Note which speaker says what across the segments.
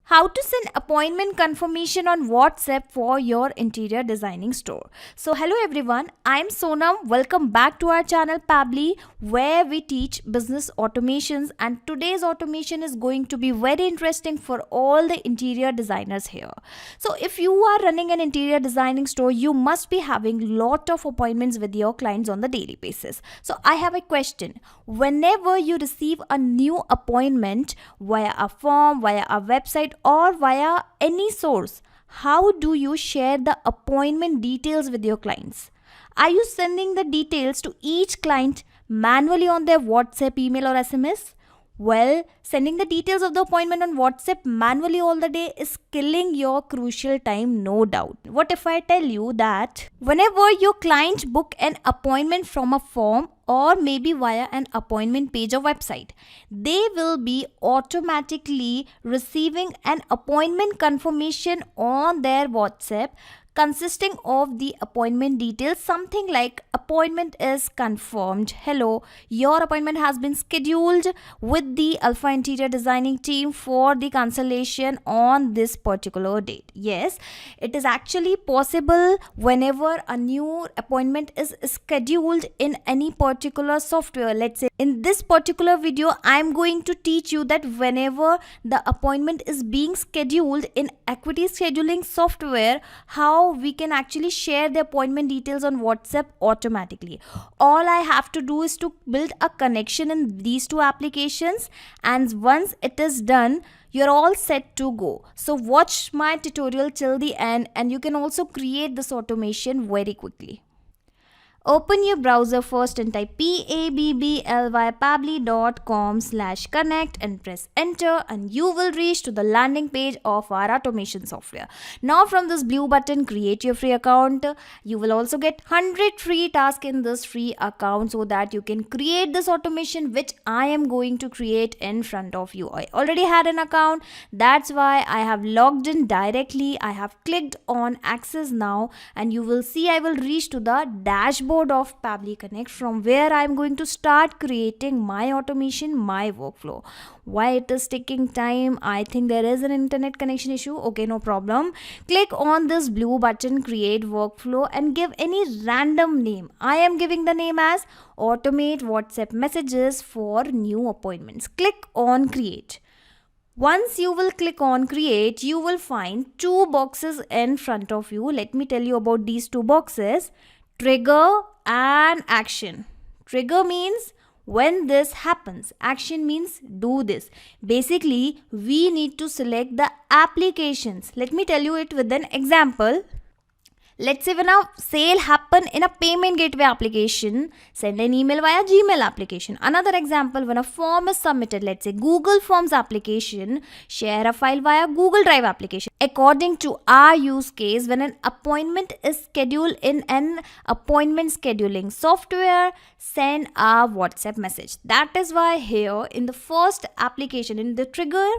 Speaker 1: How to send appointment confirmation on WhatsApp for your interior designing store. So hello everyone, I'm Sonam. Welcome back to our channel Pabbly, where we teach business automations, and today's automation is going to be very interesting for all the interior designers here. So if you are running an interior designing store, you must be having lot of appointments with your clients on the daily basis. So I have a question. Whenever you receive a new appointment via a form, via a website, or via any source, how do you share the appointment details with your clients? Are you sending the details to each client manually on their WhatsApp, email, or SMS? Well, sending the details of the appointment on WhatsApp manually all the day is killing your crucial time, no doubt. What if I tell you that whenever your client book an appointment from a form or maybe via an appointment page or website, they will be automatically receiving an appointment confirmation on their WhatsApp consisting of the appointment details, something like appointment is confirmed. Hello, your appointment has been scheduled with the Alpha Interior Designing team for the cancellation on this particular date. Yes, it is actually possible whenever a new appointment is scheduled in any particular software. Let's say in this particular video, I'm going to teach you that whenever the appointment is being scheduled in equity scheduling software, how we can actually share the appointment details on WhatsApp automatically. All I have to do is to build a connection in these two applications, and once it is done, you're all set to go. So watch my tutorial till the end, and you can also create this automation very quickly. Open your browser first and type pabbly.com/connect and press enter, and you will reach to the landing page of our automation software. Now from this blue button, create your free account. You will also get 100 free tasks in this free account so that you can create this automation which I am going to create in front of you. I already had an account, that's why I have logged in directly. I have clicked on access now, and you will see I will reach to the dashboard of Pabbly Connect, from where I am going to start creating my automation, my workflow. Why it is taking time? I think there is an internet connection issue. Okay, no problem. Click on this blue button, create workflow, and give any random name. I am giving the name as automate WhatsApp messages for new appointments. Click on create. Once you will click on create, you will find two boxes in front of you. Let me tell you about these two boxes. Trigger and action. Trigger means when this happens. Action means do this. Basically, we need to select the applications. Let me tell you it with an example. Let's say when a sale happen in a payment gateway application, send an email via Gmail application. Another example, when a form is submitted, let's say Google Forms application, share a file via Google Drive application. According to our use case, when an appointment is scheduled in an appointment scheduling software, send a WhatsApp message. That is why here in the first application, in the trigger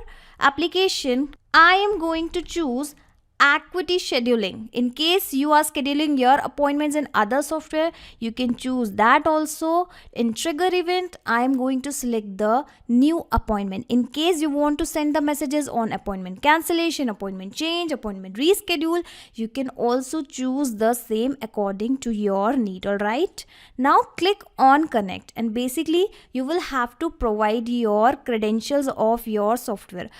Speaker 1: application, I am going to choose equity scheduling. In case you are scheduling your appointments in other software, you can choose that also. In trigger event, I am going to select the new appointment. In case you want to send the messages on appointment cancellation, appointment change, appointment reschedule, you can also choose the same according to your need. Alright, now click on connect, and basically you will have to provide your credentials of your software.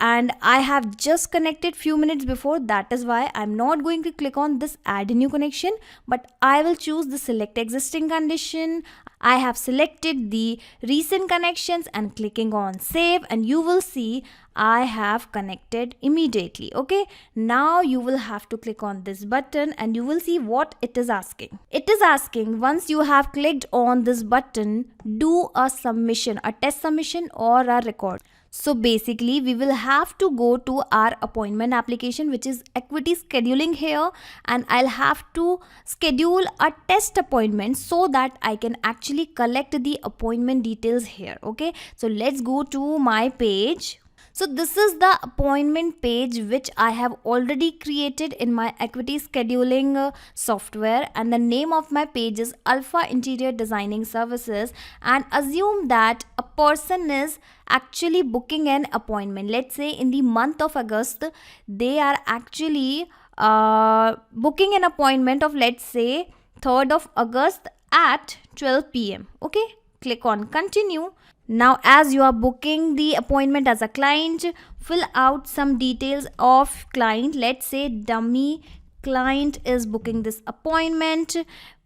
Speaker 1: And I have just connected few minutes before, that is why I'm not going to click on this add a new connection, but I will choose the select existing condition. I have selected the recent connections and clicking on save, and you will see I have connected immediately. Okay, now you will have to click on this button, and you will see what it is asking. It is asking, once you have clicked on this button, do a submission, a test submission or a record. So basically we will have to go to our appointment application, which is equity scheduling here, and I'll have to schedule a test appointment so that I can actually collect the appointment details here. Okay, so let's go to my page. So this is the appointment page which I have already created in my equity scheduling software, and the name of my page is Alpha Interior Designing Services, and assume that a person is actually booking an appointment. Let's say in the month of August they are actually booking an appointment of, let's say, 3rd of August at 12 p.m. Okay, click on continue. Now, as you are booking the appointment as a client, fill out some details of client. Let's say dummy client is booking this appointment.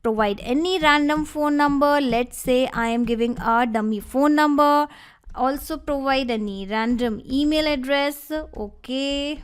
Speaker 1: Provide any random phone number. Let's say I am giving a dummy phone number. Also provide any random email address. Okay.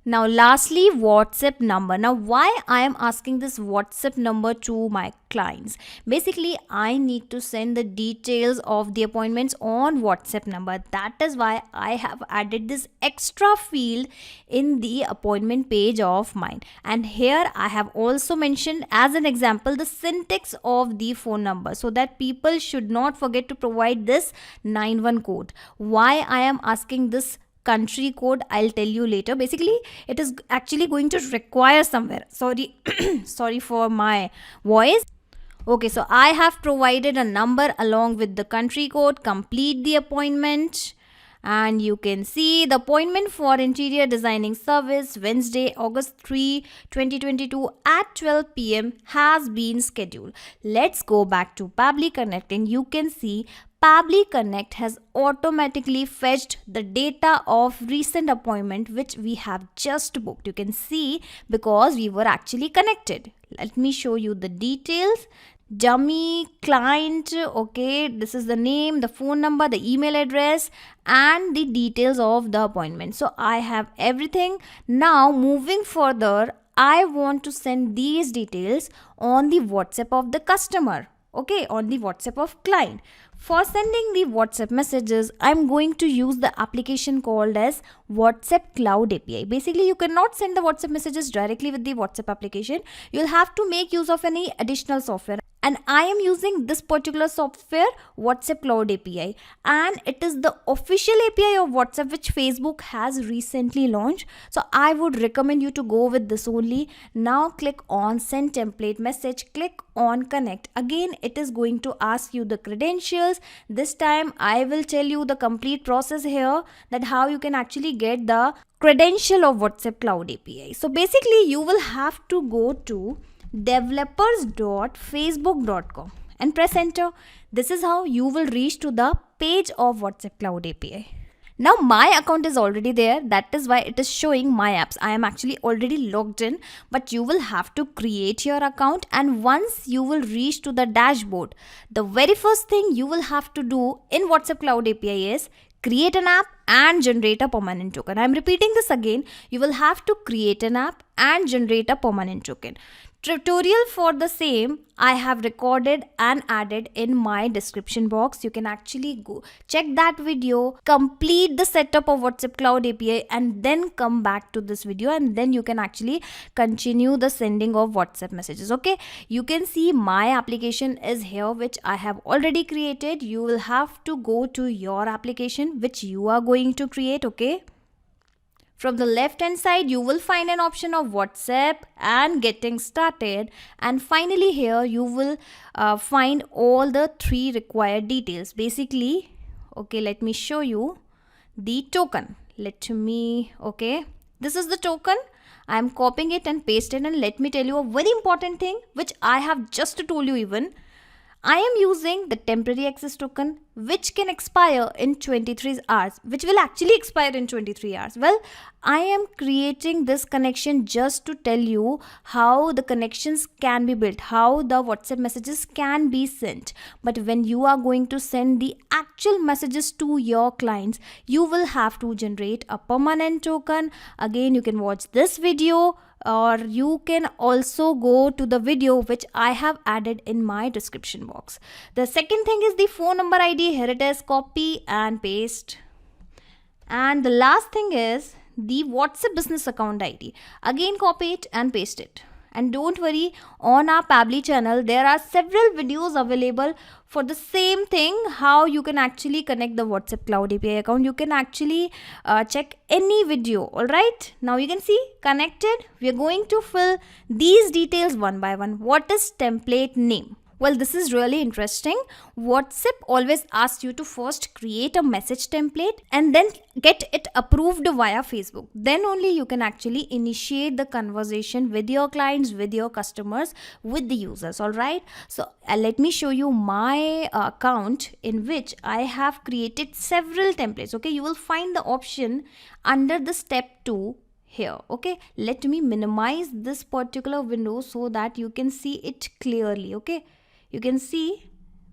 Speaker 1: Now lastly, WhatsApp number. Now why I am asking this WhatsApp number to my clients? Basically, I need to send the details of the appointments on WhatsApp number. That is why I have added this extra field in the appointment page of mine. And here I have also mentioned as an example the syntax of the phone number, so that people should not forget to provide this 91 code. Why I am asking this country code, I'll tell you later. Basically, it is actually going to require somewhere. Sorry for my voice. Okay, so I have provided a number along with the country code. Complete the appointment. And you can see the appointment for interior designing service Wednesday, August 3, 2022 at 12 p.m. has been scheduled. Let's go back to Pabbly Connect, and you can see Pabbly Connect has automatically fetched the data of recent appointment which we have just booked. You can see because we were actually connected. Let me show you the details. Dummy client, okay, this is the name, the phone number, the email address, and the details of the appointment. So I have everything. Now moving further, I want to send these details on the WhatsApp of the customer. Okay, on the WhatsApp of client. For sending the WhatsApp messages, I'm going to use the application called as WhatsApp Cloud API. Basically, you cannot send the WhatsApp messages directly with the WhatsApp application. You'll have to make use of any additional software. And I am using this particular software, WhatsApp Cloud API. And it is the official API of WhatsApp which Facebook has recently launched. So I would recommend you to go with this only. Now click on Send Template Message. Click on Connect. Again, it is going to ask you the credentials. This time I will tell you the complete process here, that how you can actually get the credential of WhatsApp Cloud API. So basically, you will have to go to developers.facebook.com and press enter. This is how you will reach to the page of WhatsApp Cloud API. Now my account is already there. That is why it is showing my apps. I am actually already logged in, but you will have to create your account, and once you will reach to the dashboard, the very first thing you will have to do in WhatsApp Cloud API is create an app and generate a permanent token. I'm repeating this again. You will have to create an app and generate a permanent token. Tutorial for the same I have recorded and added in my description box. You can actually go check that video, complete the setup of WhatsApp Cloud API, and then come back to this video, and then you can actually continue the sending of WhatsApp messages. Okay, you can see my application is here which I have already created. You will have to go to your application which you are going to create. Okay, from the left hand side, you will find an option of WhatsApp and getting started. And finally here, you will find all the 3 required details. Basically, okay, let me show you the token. Okay, this is the token. I am copying it and pasting it. And let me tell you a very important thing which I have just told you even. I am using the temporary access token which can expire in 23 hours, which will actually expire in 23 hours. Well, I am creating this connection just to tell you how the connections can be built, how the WhatsApp messages can be sent. But when you are going to send the actual messages to your clients, you will have to generate a permanent token. Again, you can watch this video, or you can also go to the video which I have added in my description box. The second thing is the phone number ID. Here it is, copy and paste. And the last thing is the WhatsApp business account ID. Again, copy it and paste it. And don't worry, on our Pabbly channel there are several videos available for the same thing, how you can actually connect the WhatsApp Cloud API account. You can actually check any video. All right, now you can see connected. We are going to fill these details one by one. What is template name? Well, this is really interesting. WhatsApp always asks you to first create a message template and then get it approved via Facebook. Then only you can actually initiate the conversation with your clients, with your customers, with the users. All right. So let me show you my account in which I have created several templates. Okay, you will find the option under the step 2 here. Okay, let me minimize this particular window so that you can see it clearly. Okay, you can see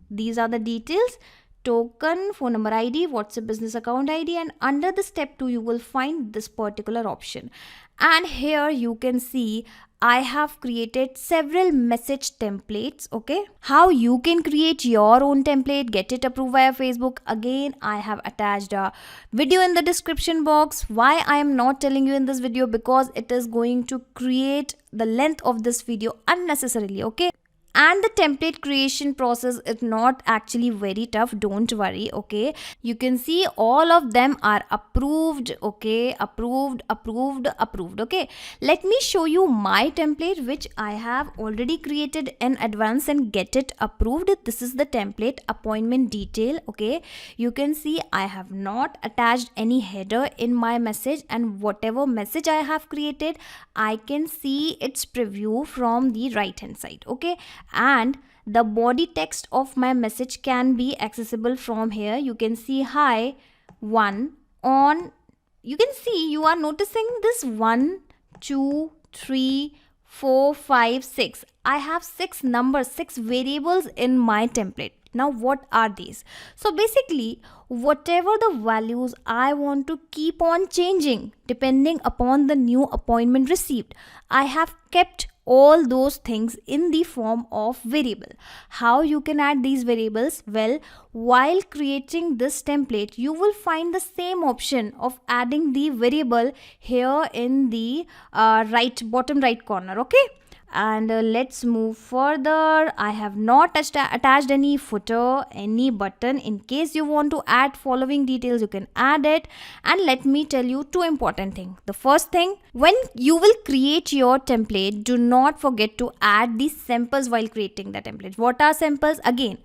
Speaker 1: these are the details: token, phone number ID, WhatsApp business account ID, and under the step 2 you will find this particular option. And here you can see I have created several message templates. Okay, how you can create your own template, get it approved via Facebook. Again, I have attached a video in the description box. Why I am not telling you in this video? Because it is going to create the length of this video unnecessarily. Okay, and the template creation process is not actually very tough, don't worry. Okay, you can see all of them are approved. Okay, approved. Okay, let me show you my template which I have already created in advance and get it approved. This is the template appointment detail. Okay, you can see I have not attached any header in my message, and whatever message I have created, I can see its preview from the right hand side. Okay, and the body text of my message can be accessible from here. You can see hi one on. You can see, you are noticing this 1 2 3 4 5 6. I have 6 numbers, 6 variables in my template. Now what are these? So basically, whatever the values I want to keep on changing depending upon the new appointment received, I have kept all those things in the form of variable. How you can add these variables? Well, while creating this template, you will find the same option of adding the variable here in the bottom right corner. Okay, and let's move further. I have not attached any footer, any button. In case you want to add following details, you can add it. And let me tell you 2 important things. The first thing, when you will create your template, do not forget to add the samples while creating the template. What are samples? Again,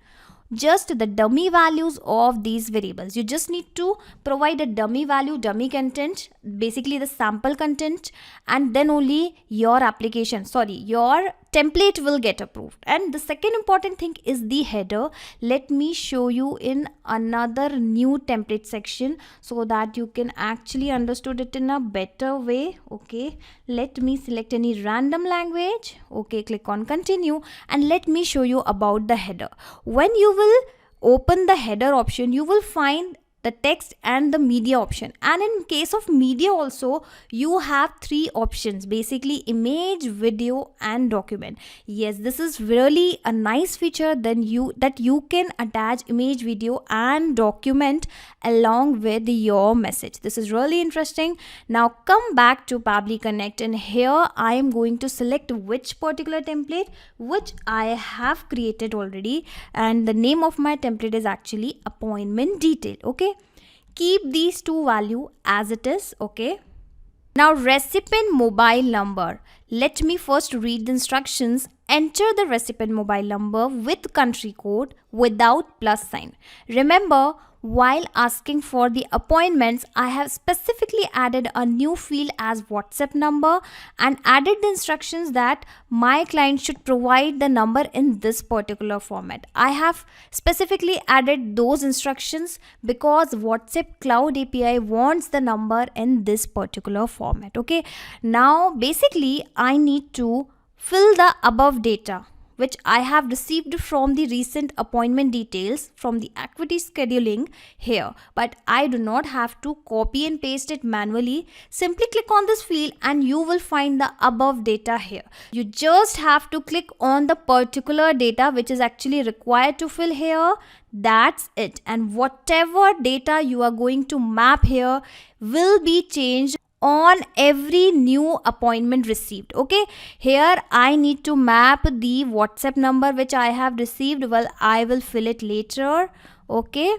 Speaker 1: just the dummy values of these variables. You just need to provide a dummy value, dummy content, basically the sample content, and then only your your template will get approved. And the second important thing is the header. Let me show you in another new template section so that you can actually understood it in a better way. Okay, let me select any random language. Okay, click on continue, and let me show you about the header. When you will open the header option, you will find the text and the media option. And in case of media also, you have 3 options, basically image, video, and document. Yes, this is really a nice feature that you can attach image, video, and document along with your message. This is really interesting. Now come back to Pabbly Connect, and here I am going to select which particular template which I have created already, and the name of my template is actually appointment detail. Okay, keep these 2 value as it is. Okay, now recipient mobile number. Let me first read the instructions. Enter the recipient mobile number with country code without plus sign. Remember, while asking for the appointments, I have specifically added a new field as WhatsApp number and added the instructions that my client should provide the number in this particular format. I have specifically added those instructions because WhatsApp Cloud API wants the number in this particular format. Okay, now basically I need to fill the above data which I have received from the recent appointment details from the activity scheduling here, but I do not have to copy and paste it manually. Simply click on this field and you will find the above data here. You just have to click on the particular data which is actually required to fill here. That's it, and whatever data you are going to map here will be changed on every new appointment received. Okay, here I need to map the WhatsApp number which I have received. Well, I will fill it later. Okay,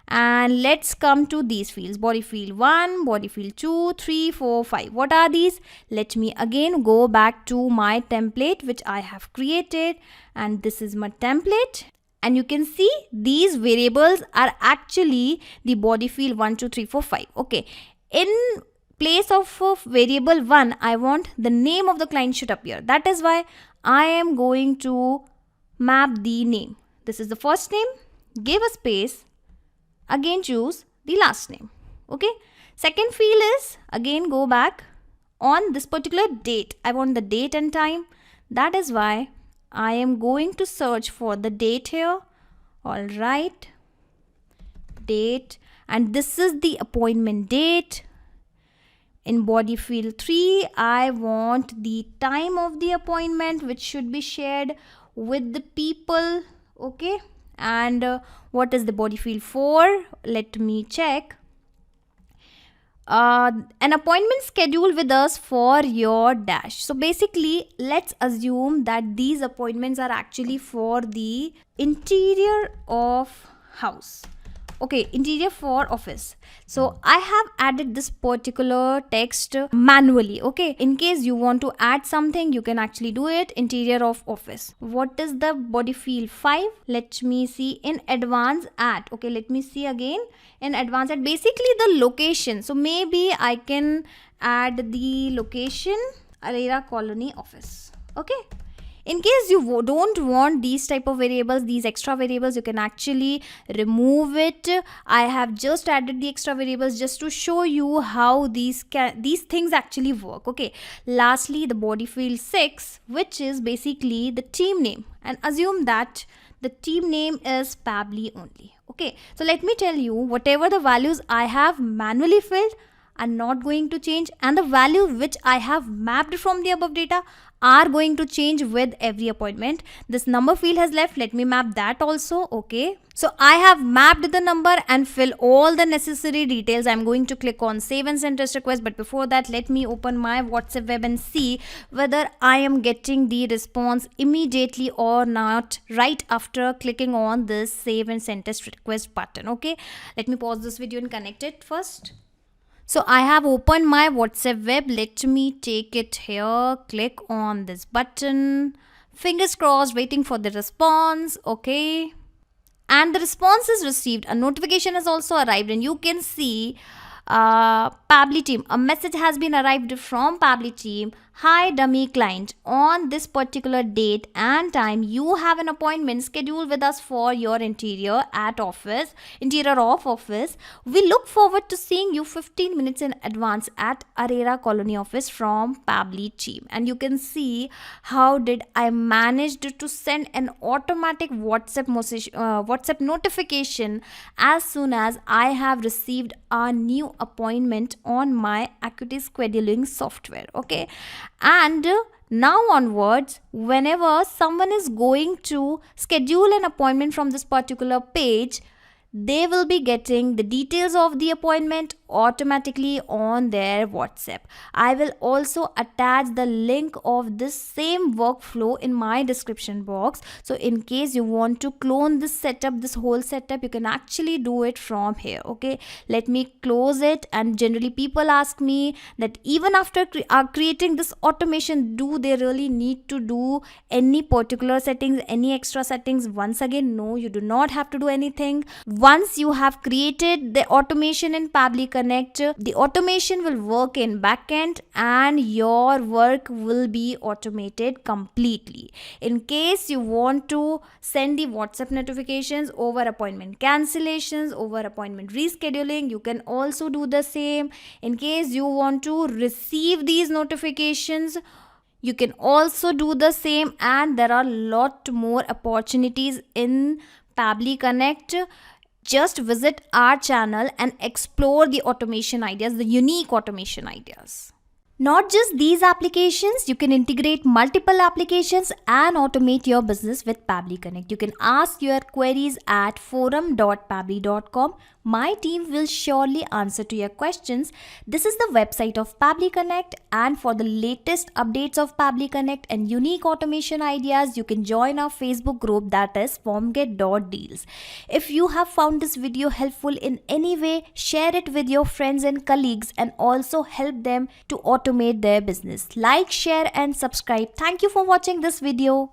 Speaker 1: and let's come to these fields: body field 1, body field 2, 3, 4, 5. What are these? Let me again go back to my template which I have created, and this is my template. And you can see these variables are actually the body field 1, 2, 3, 4, 5. Okay, in place of variable 1, I want the name of the client should appear. That is why I am going to map the name. This is the first name, give a space, again choose the last name. Okay, second field is, again go back on this particular date. I want the date and time. That is why I am going to search for the date here. All right, date, and this is the appointment date. In body field 3, I want the time of the appointment which should be shared with the people. Okay, and what is the body field 4? Let me check. An appointment scheduled with us for your dash. So basically, let's assume that these appointments are actually for the interior of house. Okay, interior for office. So I have added this particular text manually. Okay, in case you want to add something, you can actually do it. Interior of office. What is the body field 5? Let me see. In advance at. Okay, let me see again. In advance at, basically the location. So maybe I can add the location, Arera Colony office. Okay, in case you don't want these type of variables, these extra variables, you can actually remove it. I have just added the extra variables just to show you how these things actually work. Okay, lastly, the body field 6, which is basically the team name, and assume that the team name is Pabbly only. Okay, so let me tell you, whatever the values I have manually filled are not going to change, and the value which I have mapped from the above data are going to change with every appointment. This number field has left. Let me map that also. Okay, so I have mapped the number and fill all the necessary details. I'm going to click on save and send test request, but before that, let me open my WhatsApp web and see whether I am getting the response immediately or not right after clicking on this save and send test request button. Okay, let me pause this video and connect it first. So I have opened my WhatsApp web. Let me take it here. Click on this button. Fingers crossed, waiting for the response. Okay. And the response is received. A notification has also arrived, and you can see Pabbly team. A message has been arrived from Pabbly team. Hi dummy client, on this particular date and time you have an appointment scheduled with us for your interior of office. We look forward to seeing you 15 minutes in advance at Arera Colony office from Pabbly team. And you can see how did I managed to send an automatic WhatsApp notification as soon as I have received a new appointment on my Acuity scheduling software. Okay, and now onwards, whenever someone is going to schedule an appointment from this particular page, they will be getting the details of the appointment automatically on their WhatsApp. I will also attach the link of this same workflow in my description box. So in case you want to clone this setup, this whole setup, you can actually do it from here. Okay, let me close it. And generally people ask me that even after creating this automation, do they really need to do any particular settings, any extra settings? Once again, no, you do not have to do anything. Once you have created the automation in Pabbly Connect, the automation will work in backend and your work will be automated completely. In case you want to send the WhatsApp notifications over appointment cancellations, over appointment rescheduling, you can also do the same. In case you want to receive these notifications, you can also do the same, and there are a lot more opportunities in Pabbly Connect. Just visit our channel and explore the automation ideas, the unique automation ideas. Not just these applications, you can integrate multiple applications and automate your business with Pabbly Connect. You can ask your queries at forum.pabbly.com. My team will surely answer to your questions. This is the website of Pabbly Connect, and for the latest updates of Pabbly Connect and unique automation ideas, you can join our Facebook group, that is formget.deals. If you have found this video helpful in any way, share it with your friends and colleagues and also help them to automate their business. Like, share and subscribe. Thank you for watching this video.